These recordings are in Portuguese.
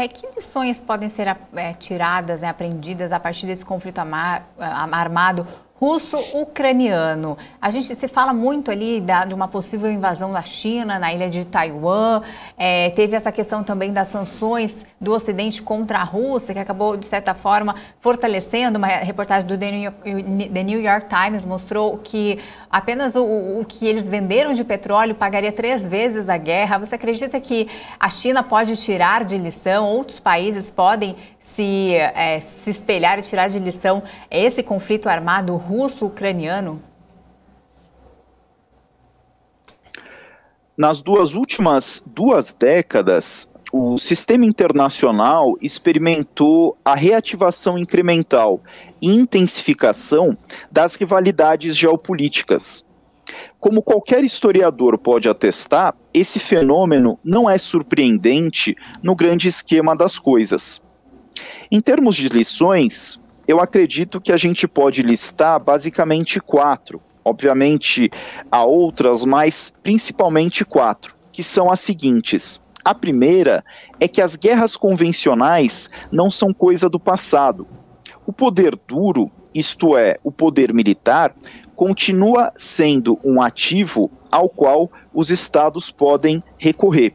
Que lições podem ser tiradas, né, aprendidas a partir desse conflito armado russo-ucraniano? A gente se fala muito ali de uma possível invasão da China na ilha de Taiwan. Teve essa questão também das sanções do Ocidente contra a Rússia, que acabou, de certa forma, fortalecendo. Uma reportagem do The New York Times mostrou que apenas o que eles venderam de petróleo pagaria 3 vezes a guerra. Você acredita que a China pode tirar de lição, outros países podem se espelhar e tirar de lição esse conflito armado russo-ucraniano? Nas últimas 2 décadas, o sistema internacional experimentou a reativação incremental e intensificação das rivalidades geopolíticas. Como qualquer historiador pode atestar, esse fenômeno não é surpreendente no grande esquema das coisas. Em termos de lições, eu acredito que a gente pode listar basicamente 4. Obviamente há outras, mas principalmente 4, que são as seguintes. A primeira é que as guerras convencionais não são coisa do passado. O poder duro, isto é, o poder militar, continua sendo um ativo ao qual os estados podem recorrer.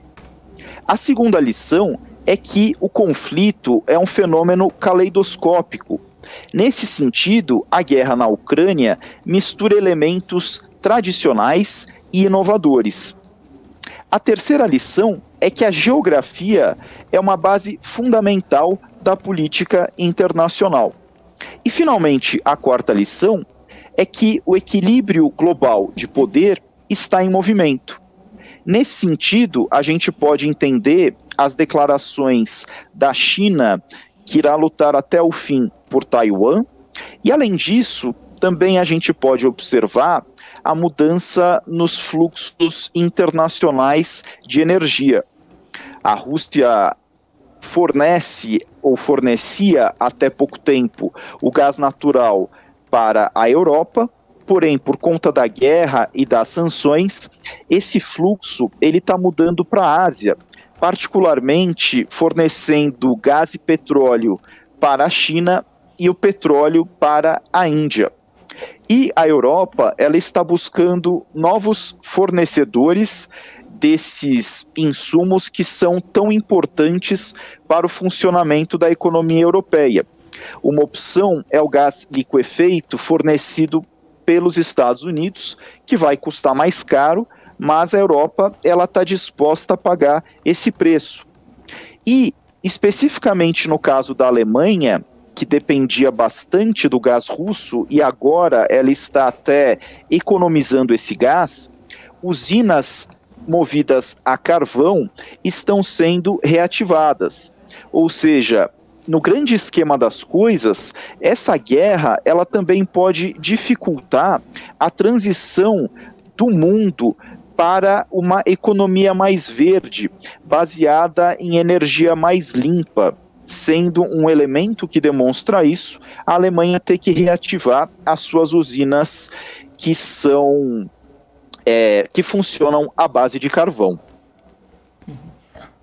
A segunda lição é que o conflito é um fenômeno caleidoscópico. Nesse sentido, a guerra na Ucrânia mistura elementos tradicionais e inovadores. A terceira lição é que a geografia é uma base fundamental da política internacional. E, finalmente, a quarta lição é que o equilíbrio global de poder está em movimento. Nesse sentido, a gente pode entender as declarações da China, que irá lutar até o fim por Taiwan, e além disso, também a gente pode observar a mudança nos fluxos internacionais de energia. A Rússia fornece ou fornecia até pouco tempo o gás natural para a Europa, porém, por conta da guerra e das sanções, esse fluxo ele está mudando para a Ásia, particularmente fornecendo gás e petróleo para a China e o petróleo para a Índia. E a Europa, ela está buscando novos fornecedores desses insumos que são tão importantes para o funcionamento da economia europeia. Uma opção é o gás liquefeito fornecido pelos Estados Unidos, que vai custar mais caro, mas a Europa ela está disposta a pagar esse preço. E, especificamente no caso da Alemanha, que dependia bastante do gás russo e agora ela está até economizando esse gás, usinas movidas a carvão estão sendo reativadas. Ou seja, no grande esquema das coisas, essa guerra ela também pode dificultar a transição do mundo para uma economia mais verde, baseada em energia mais limpa, sendo um elemento que demonstra isso, a Alemanha ter que reativar as suas usinas que funcionam à base de carvão.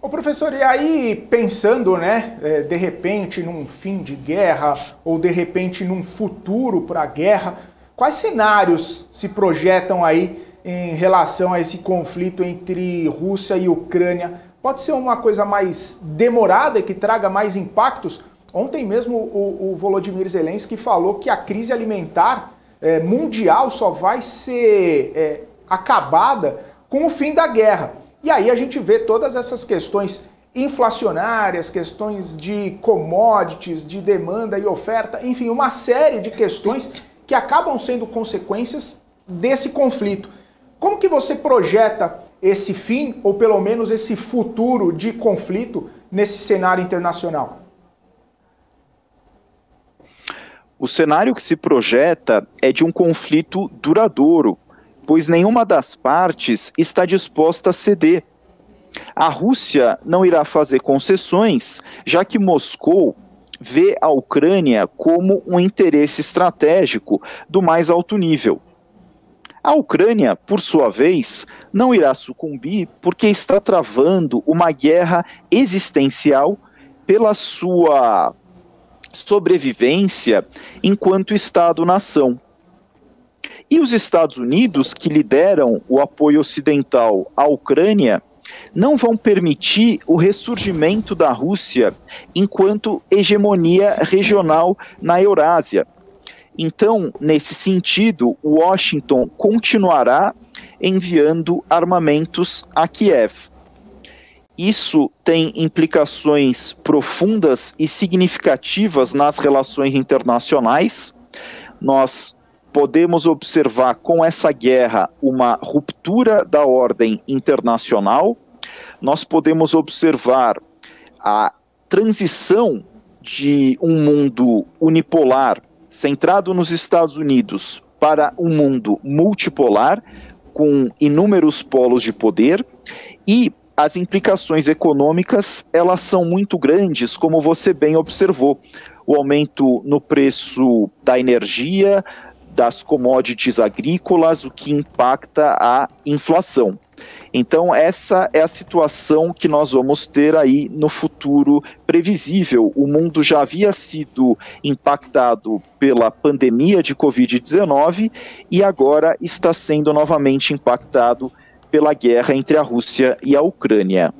Ô professor, e aí pensando, né, de repente num fim de guerra ou de repente num futuro para a guerra, quais cenários se projetam aí em relação a esse conflito entre Rússia e Ucrânia? Pode ser uma coisa mais demorada e que traga mais impactos? Ontem mesmo o Volodymyr Zelensky falou que a crise alimentar mundial só vai ser acabada com o fim da guerra. E aí a gente vê todas essas questões inflacionárias, questões de commodities, de demanda e oferta, enfim, uma série de questões que acabam sendo consequências desse conflito. Como que você projeta esse fim, ou pelo menos esse futuro de conflito nesse cenário internacional? O cenário que se projeta é de um conflito duradouro, pois nenhuma das partes está disposta a ceder. A Rússia não irá fazer concessões, já que Moscou vê a Ucrânia como um interesse estratégico do mais alto nível. A Ucrânia, por sua vez, não irá sucumbir porque está travando uma guerra existencial pela sua sobrevivência enquanto Estado-nação. E os Estados Unidos, que lideram o apoio ocidental à Ucrânia, não vão permitir o ressurgimento da Rússia enquanto hegemonia regional na Eurásia. Então, nesse sentido, Washington continuará enviando armamentos a Kiev. Isso tem implicações profundas e significativas nas relações internacionais. Nós podemos observar com essa guerra uma ruptura da ordem internacional. Nós podemos observar a transição de um mundo unipolar, centrado nos Estados Unidos, para um mundo multipolar, com inúmeros polos de poder, e as implicações econômicas, elas são muito grandes, como você bem observou. O aumento no preço da energia, das commodities agrícolas, o que impacta a inflação. Então, essa é a situação que nós vamos ter aí no futuro previsível. O mundo já havia sido impactado pela pandemia de Covid-19 e agora está sendo novamente impactado pela guerra entre a Rússia e a Ucrânia.